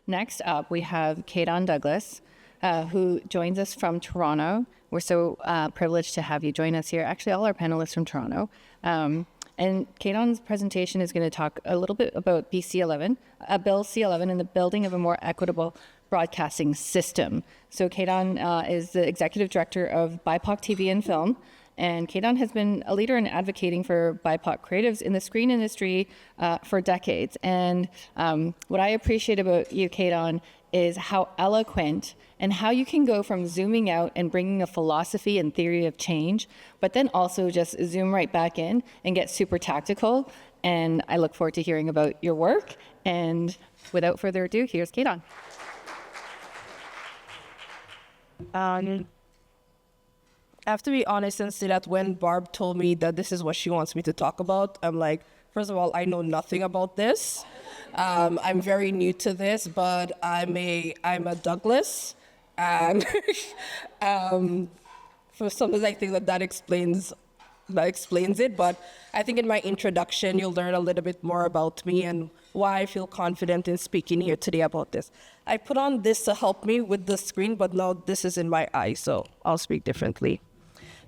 Next up, we have Kaydon Douglas, who joins us from Toronto. We're so privileged to have you join us here. Actually, all our panelists from Toronto. And Kaydon's presentation is going to talk a little bit about Bill C11 and the building of a more equitable broadcasting system. So Kaydon is the executive director of BIPOC TV and Film. And Kaydon has been a leader in advocating for BIPOC creatives in the screen industry for decades. And what I appreciate about you, Kaydon, is how eloquent and how you can go from zooming out and bringing a philosophy and theory of change, but then also just zoom right back in and get super tactical. And I look forward to hearing about your work. And without further ado, here's Kaydon. I have to be honest and say that when Barb told me that this is what she wants me to talk about, I'm like, first of all, I know nothing about this. I'm very new to this, but I'm a Douglas, and for sometimes I think that explains it. But I think in my introduction, you'll learn a little bit more about me and why I feel confident in speaking here today about this. I put on this to help me with the screen, but now this is in my eye, so I'll speak differently.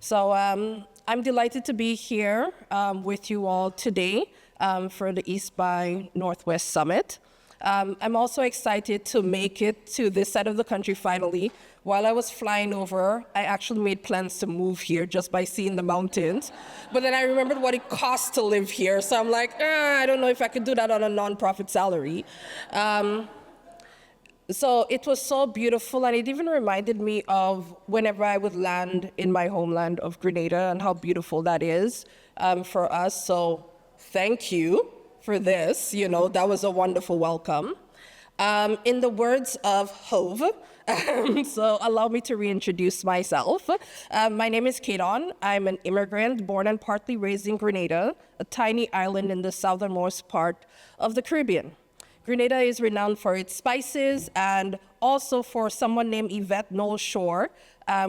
So I'm delighted to be here with you all today for the East by Northwest Summit. I'm also excited to make it to this side of the country finally. While I was flying over, I actually made plans to move here just by seeing the mountains. But then I remembered what it costs to live here. So I'm like, I don't know if I could do that on a nonprofit salary. So it was so beautiful, and it even reminded me of whenever I would land in my homeland of Grenada and how beautiful that is for us. So thank you for this. That was a wonderful welcome. In the words of Hove, so allow me to reintroduce myself. My name is Kaydon. I'm an immigrant born and partly raised in Grenada, a tiny island in the southernmost part of the Caribbean. Grenada is renowned for its spices and also for someone named Yvette Knowles Shore,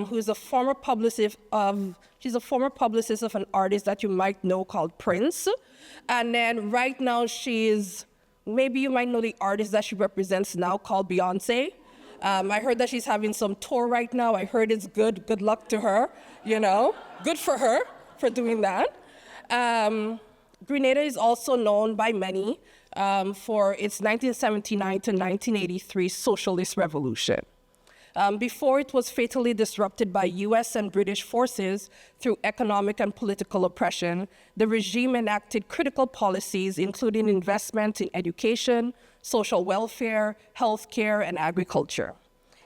who's a former publicist of an artist that you might know called Prince. And then right now maybe you might know the artist that she represents now called Beyonce. I heard that she's having some tour right now. I heard it's good. Good luck to her, Good for her for doing that. Grenada is also known by many for its 1979 to 1983 socialist revolution. Before it was fatally disrupted by US and British forces through economic and political oppression, the regime enacted critical policies including investment in education, social welfare, healthcare, and agriculture.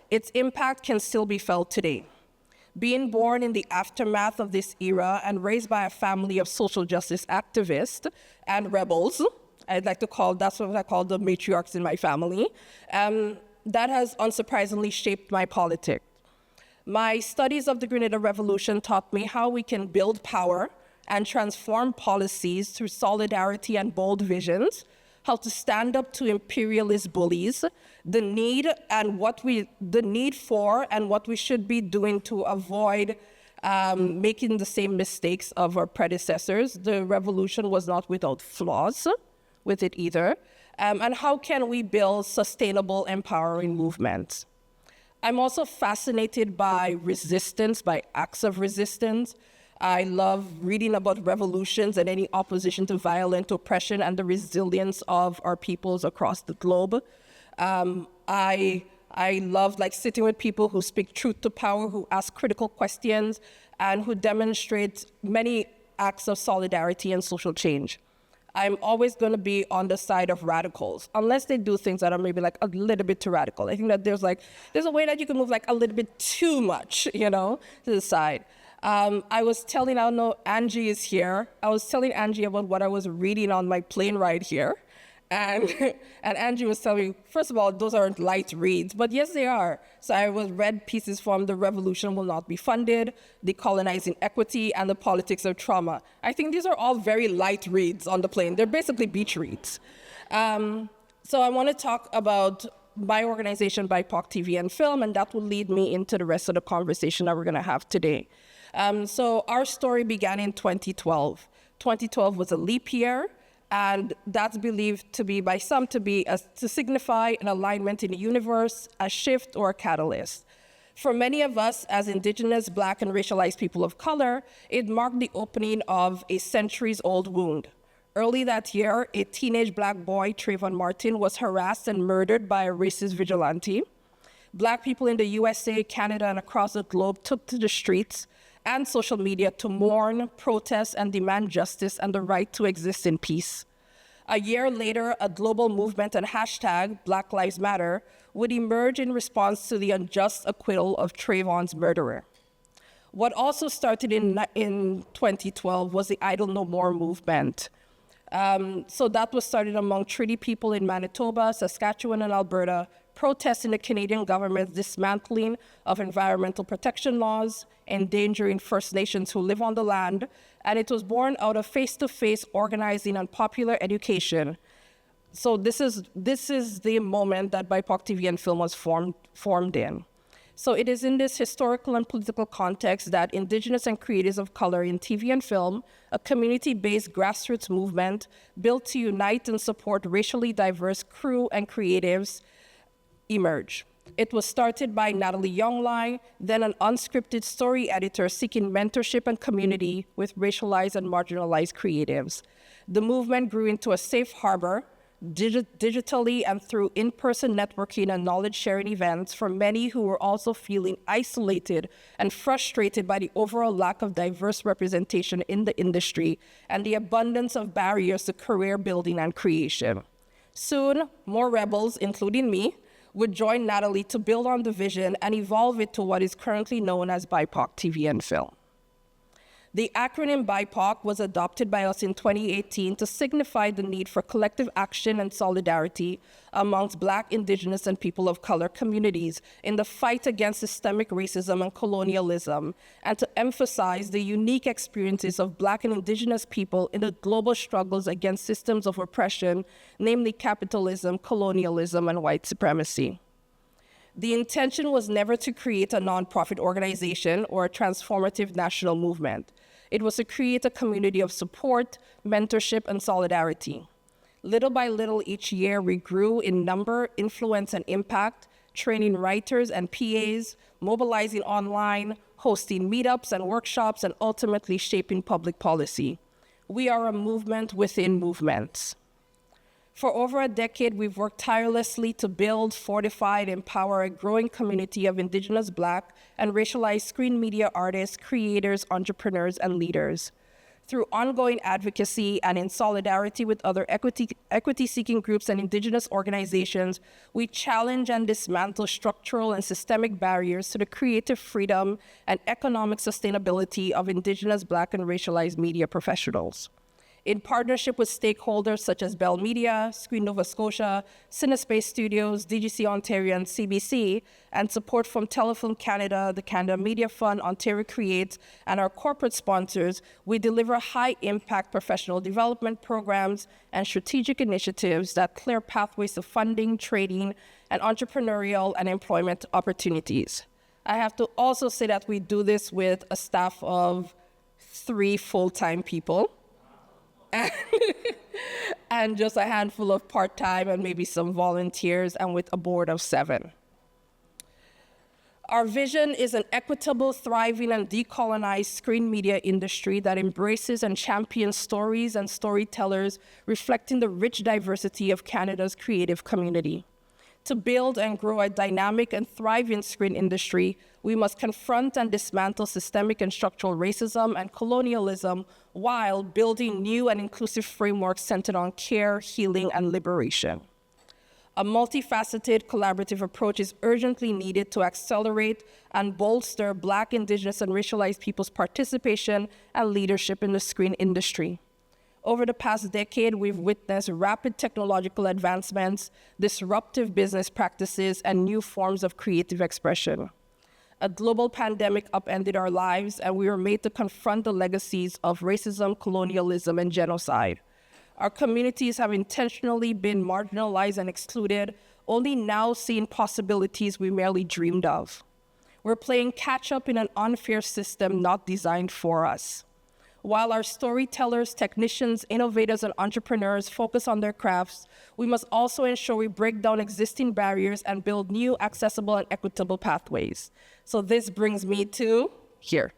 Its impact can still be felt today. Being born in the aftermath of this era and raised by a family of social justice activists and rebels, that's what I call the matriarchs in my family, that has unsurprisingly shaped my politics. My studies of the Grenada Revolution taught me how we can build power and transform policies through solidarity and bold visions, how to stand up to imperialist bullies, the need for and what we should be doing to avoid making the same mistakes of our predecessors. The revolution was not without flaws with it either. And how can we build sustainable, empowering movements? I'm also fascinated by resistance, by acts of resistance. I love reading about revolutions and any opposition to violent oppression and the resilience of our peoples across the globe. I love sitting with people who speak truth to power, who ask critical questions, and who demonstrate many acts of solidarity and social change. I'm always going to be on the side of radicals, unless they do things that are maybe a little bit too radical. I think that there's a way that you can move a little bit too much, to the side. I know Angie is here. I was telling Angie about what I was reading on my plane ride here. And Angie was telling me, first of all, those aren't light reads, but yes, they are. So I read pieces from The Revolution Will Not Be Funded, Decolonizing Equity, and The Politics of Trauma. I think these are all very light reads on the plane. They're basically beach reads. So I want to talk about my organization, BIPOC TV and Film, and that will lead me into the rest of the conversation that we're going to have today. So our story began in 2012. 2012 was a leap year. And that's believed to be, by some, to signify an alignment in the universe, a shift, or a catalyst. For many of us as Indigenous, Black, and racialized people of color, it marked the opening of a centuries-old wound. Early that year, a teenage Black boy, Trayvon Martin, was harassed and murdered by a racist vigilante. Black people in the USA, Canada, and across the globe took to the streets and social media to mourn, protest, and demand justice and the right to exist in peace. A year later, a global movement and hashtag Black Lives Matter would emerge in response to the unjust acquittal of Trayvon's murderer. What also started in 2012 was the Idle No More movement. So that was started among treaty people in Manitoba, Saskatchewan, and Alberta, protesting the Canadian government's dismantling of environmental protection laws, endangering First Nations who live on the land, and it was born out of face-to-face organizing and popular education. So this is the moment that BIPOC TV and film was formed in. So it is in this historical and political context that Indigenous and creators of color in TV and film, a community-based grassroots movement built to unite and support racially diverse crew and creatives, emerge. It was started by Natalie Younglai, then an unscripted story editor seeking mentorship and community with racialized and marginalized creatives. The movement grew into a safe harbor, digitally and through in-person networking and knowledge-sharing events for many who were also feeling isolated and frustrated by the overall lack of diverse representation in the industry and the abundance of barriers to career building and creation. Soon, more rebels, including me, would join Natalie to build on the vision and evolve it to what is currently known as BIPOC TV and film. The acronym BIPOC was adopted by us in 2018 to signify the need for collective action and solidarity amongst Black, Indigenous, and people of color communities in the fight against systemic racism and colonialism, and to emphasize the unique experiences of Black and Indigenous people in the global struggles against systems of oppression, namely capitalism, colonialism, and white supremacy. The intention was never to create a nonprofit organization or a transformative national movement. It was to create a community of support, mentorship, and solidarity. Little by little each year, we grew in number, influence, and impact, training writers and PAs, mobilizing online, hosting meetups and workshops, and ultimately shaping public policy. We are a movement within movements. For over a decade, we've worked tirelessly to build, fortify, and empower a growing community of Indigenous, Black, and racialized screen media artists, creators, entrepreneurs, and leaders. Through ongoing advocacy and in solidarity with other equity-seeking groups and Indigenous organizations, we challenge and dismantle structural and systemic barriers to the creative freedom and economic sustainability of Indigenous, Black, and racialized media professionals. In partnership with stakeholders such as Bell Media, Screen Nova Scotia, Cinespace Studios, DGC Ontario, and CBC, and support from Telefilm Canada, the Canada Media Fund, Ontario Creates, and our corporate sponsors, we deliver high-impact professional development programs and strategic initiatives that clear pathways to funding, trading, and entrepreneurial and employment opportunities. I have to also say that we do this with a staff of 3 full-time people. And just a handful of part-time and maybe some volunteers, and with a board of 7. Our vision is an equitable, thriving, and decolonized screen media industry that embraces and champions stories and storytellers reflecting the rich diversity of Canada's creative community. To build and grow a dynamic and thriving screen industry, we must confront and dismantle systemic and structural racism and colonialism while building new and inclusive frameworks centered on care, healing, and liberation. A multifaceted, collaborative approach is urgently needed to accelerate and bolster Black, Indigenous, and racialized people's participation and leadership in the screen industry. Over the past decade, we've witnessed rapid technological advancements, disruptive business practices, and new forms of creative expression. A global pandemic upended our lives, and we were made to confront the legacies of racism, colonialism, and genocide. Our communities have intentionally been marginalized and excluded, only now seeing possibilities we merely dreamed of. We're playing catch-up in an unfair system not designed for us. While our storytellers, technicians, innovators, and entrepreneurs focus on their crafts, we must also ensure we break down existing barriers and build new, accessible, and equitable pathways. So this brings me to here.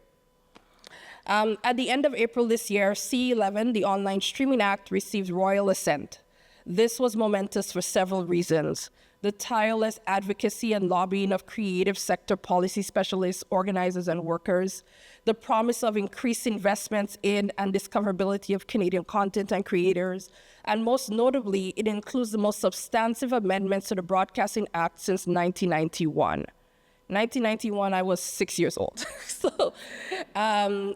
At the end of April this year, C11, the Online Streaming Act, received royal assent. This was momentous for several reasons. The tireless advocacy and lobbying of creative sector policy specialists, organizers, and workers, the promise of increased investments in and discoverability of Canadian content and creators, and most notably, it includes the most substantive amendments to the Broadcasting Act since 1991. 1991, I was 6 years old. So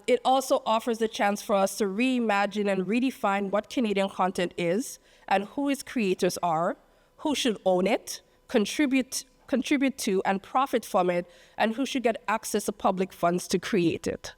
it also offers the chance for us to reimagine and redefine what Canadian content is and who its creators are, who should own it, contribute to and profit from it, and who should get access to public funds to create it.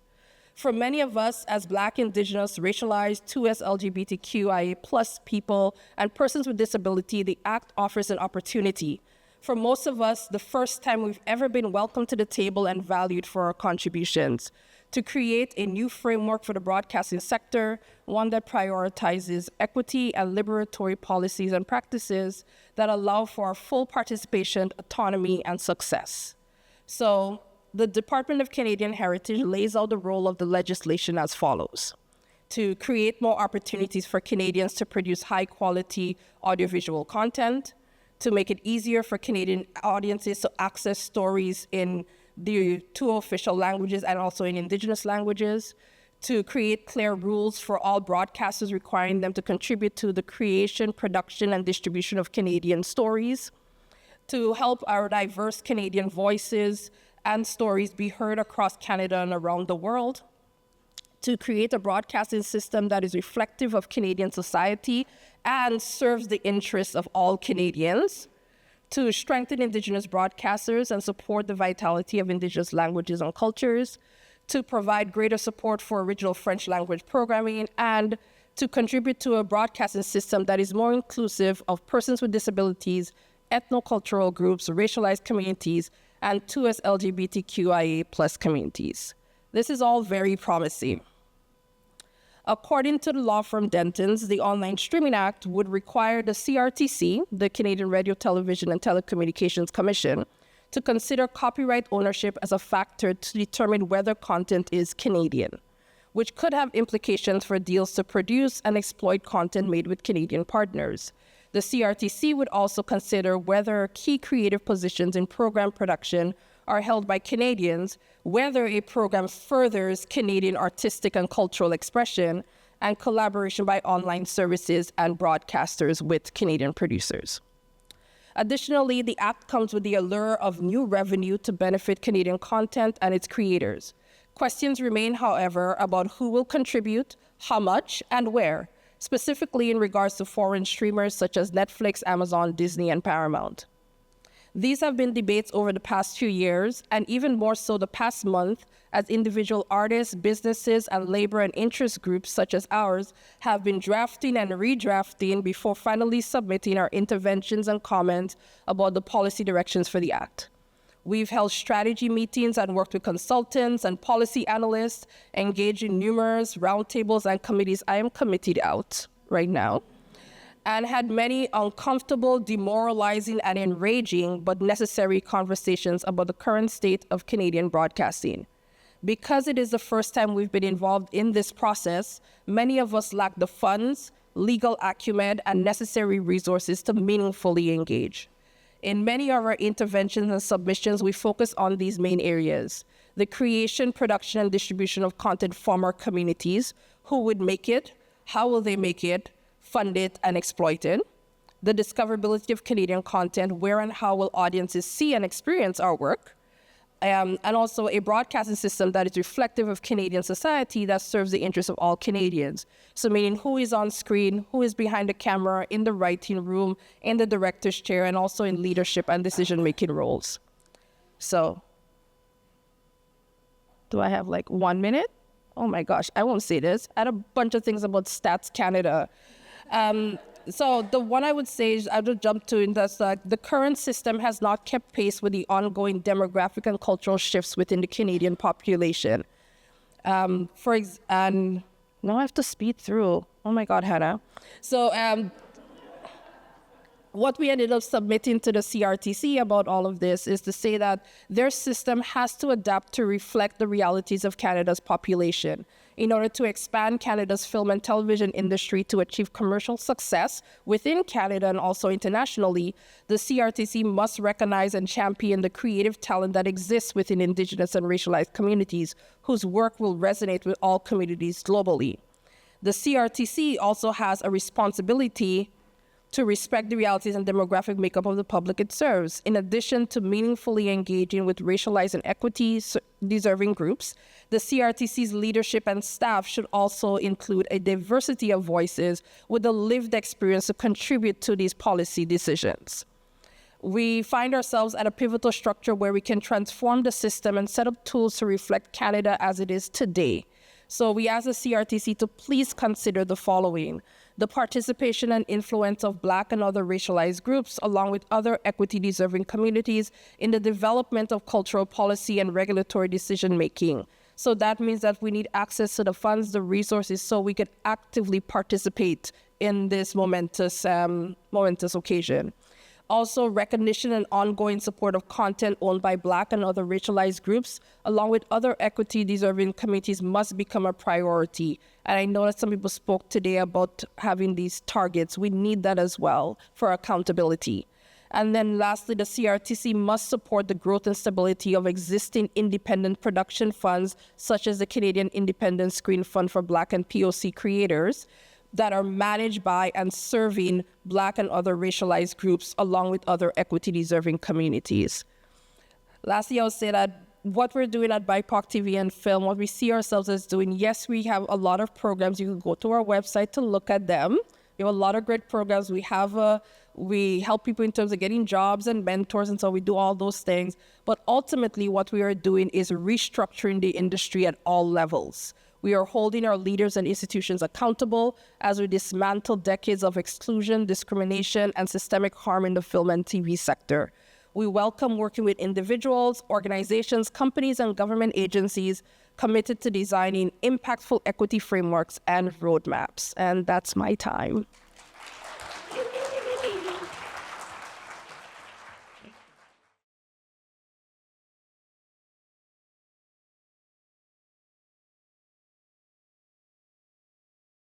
For many of us as Black, Indigenous, racialized, 2S LGBTQIA+ people, and persons with disability, the Act offers an opportunity. For most of us, the first time we've ever been welcomed to the table and valued for our contributions, to create a new framework for the broadcasting sector, one that prioritizes equity and liberatory policies and practices that allow for our full participation, autonomy, and success. So the Department of Canadian Heritage lays out the role of the legislation as follows: to create more opportunities for Canadians to produce high-quality audiovisual content, to make it easier for Canadian audiences to access stories in the two official languages and also in Indigenous languages, to create clear rules for all broadcasters requiring them to contribute to the creation, production, and distribution of Canadian stories, to help our diverse Canadian voices and stories be heard across Canada and around the world, to create a broadcasting system that is reflective of Canadian society and serves the interests of all Canadians, to strengthen Indigenous broadcasters and support the vitality of Indigenous languages and cultures, to provide greater support for original French language programming, and to contribute to a broadcasting system that is more inclusive of persons with disabilities, ethnocultural groups, racialized communities, and 2S LGBTQIA+ communities. This is all very promising. According to the law firm Dentons, the Online Streaming Act would require the CRTC, the Canadian Radio, Television, and Telecommunications Commission, to consider copyright ownership as a factor to determine whether content is Canadian, which could have implications for deals to produce and exploit content made with Canadian partners. The CRTC would also consider whether key creative positions in program production are held by Canadians, whether a program furthers Canadian artistic and cultural expression, and collaboration by online services and broadcasters with Canadian producers. Additionally, the Act comes with the allure of new revenue to benefit Canadian content and its creators. Questions remain, however, about who will contribute, how much, and where, specifically in regards to foreign streamers such as Netflix, Amazon, Disney, and Paramount. These have been debates over the past few years, and even more so the past month, as individual artists, businesses, and labor and interest groups such as ours have been drafting and redrafting before finally submitting our interventions and comments about the policy directions for the Act. We've held strategy meetings and worked with consultants and policy analysts, engaged in numerous roundtables and committees. I am committed out right now, and had many uncomfortable, demoralizing, and enraging, but necessary conversations about the current state of Canadian broadcasting. Because it is the first time we've been involved in this process, many of us lack the funds, legal acumen, and necessary resources to meaningfully engage. In many of our interventions and submissions, we focus on these main areas: the creation, production, and distribution of content from our communities. Who would make it? How will they make it? Fund it and exploit it. The discoverability of Canadian content, where and how will audiences see and experience our work? And also a broadcasting system that is reflective of Canadian society that serves the interests of all Canadians. So meaning who is on screen, who is behind the camera, in the writing room, in the director's chair, and also in leadership and decision-making roles. So, do I have like 1 minute? Oh my gosh, I won't say this. I had a bunch of things about Stats Canada. So the one I would say is I would jump to in that's the current system has not kept pace with the ongoing demographic and cultural shifts within the Canadian population. And Now I have to speed through. Oh my God, Hannah. So what we ended up submitting to the CRTC about all of this is to say that their system has to adapt to reflect the realities of Canada's population. In order to expand Canada's film and television industry to achieve commercial success within Canada and also internationally, the CRTC must recognize and champion the creative talent that exists within Indigenous and racialized communities, whose work will resonate with all communities globally. The CRTC also has a responsibility to respect the realities and demographic makeup of the public it serves. In addition to meaningfully engaging with racialized and equity-deserving groups, the CRTC's leadership and staff should also include a diversity of voices with a lived experience to contribute to these policy decisions. We find ourselves at a pivotal structure where we can transform the system and set up tools to reflect Canada as it is today. So we ask the CRTC to please consider the following: the participation and influence of Black and other racialized groups, along with other equity-deserving communities, in the development of cultural policy and regulatory decision-making. So that means that we need access to the funds, the resources, so we can actively participate in this momentous occasion. Also, recognition and ongoing support of content owned by Black and other racialized groups, along with other equity-deserving communities, must become a priority. And I know that some people spoke today about having these targets. We need that as well for accountability. And then lastly, the CRTC must support the growth and stability of existing independent production funds, such as the Canadian Independent Screen Fund for Black and POC creators, that are managed by and serving Black and other racialized groups, along with other equity-deserving communities. Lastly, I would say that what we're doing at BIPOC TV and Film, what we see ourselves as doing, yes, we have a lot of programs. You can go to our website to look at them. We have a lot of great programs. We help people in terms of getting jobs and mentors, and so we do all those things. But ultimately, what we are doing is restructuring the industry at all levels. We are holding our leaders and institutions accountable as we dismantle decades of exclusion, discrimination, and systemic harm in the film and TV sector. We welcome working with individuals, organizations, companies, and government agencies committed to designing impactful equity frameworks and roadmaps. And that's my time.